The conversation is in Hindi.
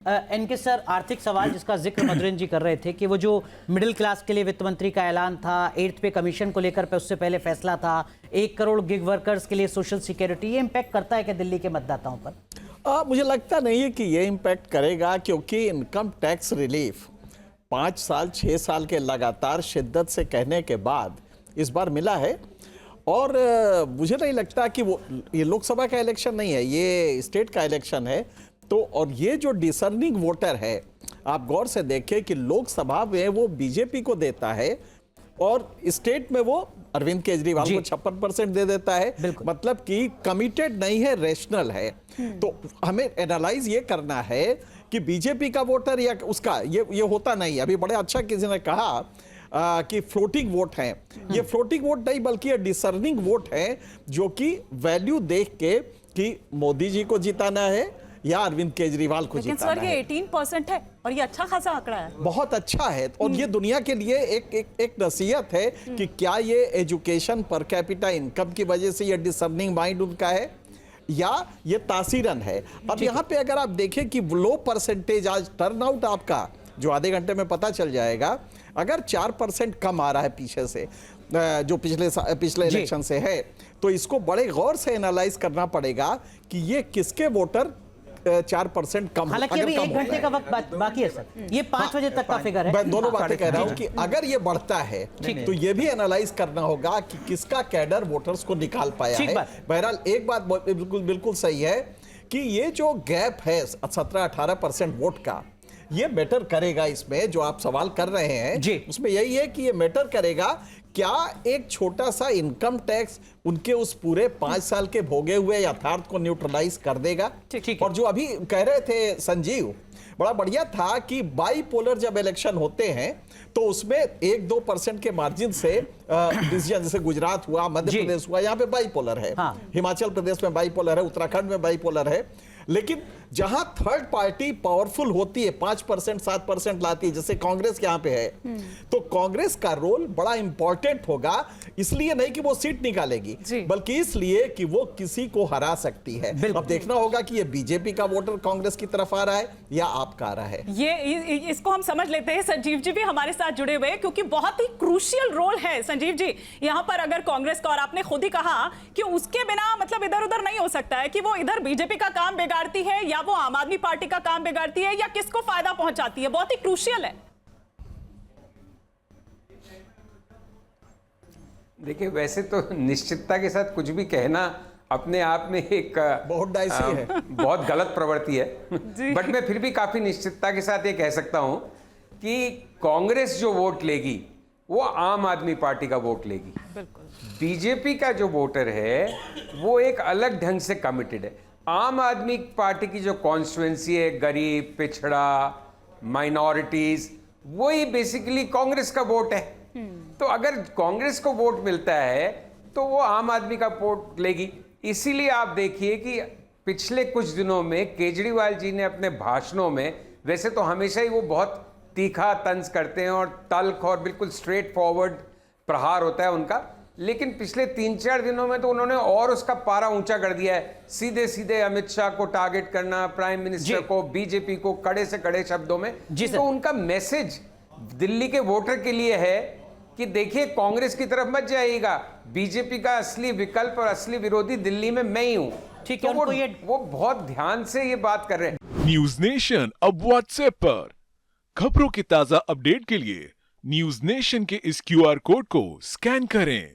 एनके सर, आर्थिक सवाल जिसका जिक्र मधुरेंद्र जी कर रहे थे कि वो जो मिडिल क्लास के लिए वित्त मंत्री का ऐलान था, 8th पे कमीशन को लेकर पे उससे पहले फैसला था, 1 करोड़ गिग वर्कर्स के लिए सोशल सिक्योरिटी, ये इम्पैक्ट करता है क्या दिल्ली के मतदाताओं पर? मुझे लगता नहीं है कि ये इम्पैक्ट करेगा, क्योंकि इनकम टैक्स रिलीफ 5 साल 6 साल के लगातार शिद्दत से कहने के बाद इस बार मिला है। और मुझे नहीं लगता कि ये लोकसभा का इलेक्शन नहीं है, ये स्टेट का इलेक्शन है। तो और ये जो डिसर्निंग वोटर है, आप गौर से देखें कि लोकसभा में वो बीजेपी को देता है और स्टेट में वो अरविंद केजरीवाल को 56% दे देता है। मतलब कि कमिटेड नहीं है, रेशनल है। तो हमें एनालाइज ये करना है कि बीजेपी का वोटर या उसका, ये होता नहीं। अभी बड़े अच्छा किसी ने कहा कि फ्लोटिंग वोट है। ये फ्लोटिंग वोट नहीं बल्कि ये डिसर्निंग वोट है, जो कि वैल्यू देख के कि मोदी जी को जिताना है या अरविंद केजरीवाल को जिताना है। लेकिन सर ये 18% है और ये अच्छा खासा आंकड़ा है, बहुत अच्छा है। और ये दुनिया के लिए एक नसीहत है कि क्या ये एजुकेशन पर कैपिटा इनकम की वजह से ये डिसर्निंग माइंड उनका है या ये तासीरन है। अब यहाँ पे अगर आप देखें कि लो परसेंटेज आज टर्नआउट आपका जो आधे घंटे में पता चल जाएगा, अगर 4% कम आ रहा है पीछे से, जो पिछले इलेक्शन से है, तो इसको बड़े गौर से एनालाइज करना पड़ेगा कि ये किसके वोटर 4% कम। हालांकि अभी 1 घंटे का वक्त बाकी है सर, ये 5 बजे तक का फिगर है। मैं दोनों बातें कह रहा हूं कि अगर ये बढ़ता है तो ये भी एनालाइज करना होगा कि किसका कैडर वोटर्स को निकाल पाया है। बहरहाल एक बात बिल्कुल सही है कि ये जो गैप है 17-18% वोट का, ये मैटर करेगा। इसमें जो आप सवाल कर रहे हैं उसमें यही है कि ये मैटर करेगा, क्या एक छोटा सा इनकम टैक्स उनके उस पूरे 5 साल के भोगे हुए यथार्थ को न्यूट्रलाइज कर देगा। और जो अभी कह रहे थे संजीव, बड़ा बढ़िया था कि बाईपोलर जब इलेक्शन होते हैं तो उसमें 1-2% के मार्जिन से डिसीजन, जैसे गुजरात हुआ, मध्य प्रदेश हुआ, यहाँ पे बाईपोलर है। हिमाचल प्रदेश में बाईपोलर है, उत्तराखंड में बाईपोलर है। लेकिन जहां थर्ड पार्टी पावरफुल होती है, 5% 7% लाती है, जैसे कांग्रेस के यहां पे है, तो कांग्रेस का रोल बड़ा इंपॉर्टेंट होगा। इसलिए नहीं कि वो सीट निकालेगी, बल्कि इसलिए कि वो किसी को हरा सकती है। अब देखना होगा कि ये बीजेपी का वोटर कांग्रेस की तरफ आ रहा है या आपका आ रहा है। ये इसको हम समझ लेते हैं। संजीव जी भी हमारे साथ जुड़े हुए हैं, क्योंकि बहुत ही क्रूशियल रोल है संजीव जी यहाँ पर। अगर कांग्रेस का, और आपने खुद ही कहा कि उसके बिना मतलब इधर उधर नहीं हो सकता है, कि वो इधर बीजेपी का काम बिगाड़ती है या वो आम आदमी पार्टी का काम बिगाड़ती है या किसको फायदा पहुंचाती है, बहुत ही क्रूशियल है। देखिए, वैसे तो निश्चितता के साथ कुछ भी कहना अपने आप में एक बहुत डाइसी है, बहुत गलत प्रवृत्ति है। बट मैं फिर भी काफी निश्चितता के साथ ये कह सकता हूं कि कांग्रेस जो वोट लेगी वो आम आदमी पार्टी का वोट लेगी। बीजेपी का जो वोटर है वो एक अलग ढंग से कमिटेड है। आम आदमी पार्टी की जो कॉन्स्टिट्यूएंसी है, गरीब, पिछड़ा, माइनॉरिटीज, वही बेसिकली कांग्रेस का वोट है। तो अगर कांग्रेस को वोट मिलता है तो वो आम आदमी का वोट लेगी। इसीलिए आप देखिए कि पिछले कुछ दिनों में केजरीवाल जी ने अपने भाषणों में, वैसे तो हमेशा ही वो बहुत तीखा तंज करते हैं और तल्ख और बिल्कुल स्ट्रेट फॉरवर्ड प्रहार होता है उनका, लेकिन पिछले 3-4 दिनों में तो उन्होंने और उसका पारा ऊंचा कर दिया है। सीधे सीधे अमित शाह को टारगेट करना, प्राइम मिनिस्टर को, बीजेपी को कड़े से कड़े शब्दों में। तो उनका मैसेज दिल्ली के वोटर के लिए है कि देखिए, कांग्रेस की तरफ मत जाइएगा, बीजेपी का असली विकल्प और असली विरोधी दिल्ली में मैं ही हूं। ठीक है, तो वो बहुत ध्यान से ये बात कर रहे हैं। न्यूज नेशन अब व्हाट्सएप पर खबरों की ताजा अपडेट के लिए न्यूज नेशन के इस QR कोड को स्कैन करें।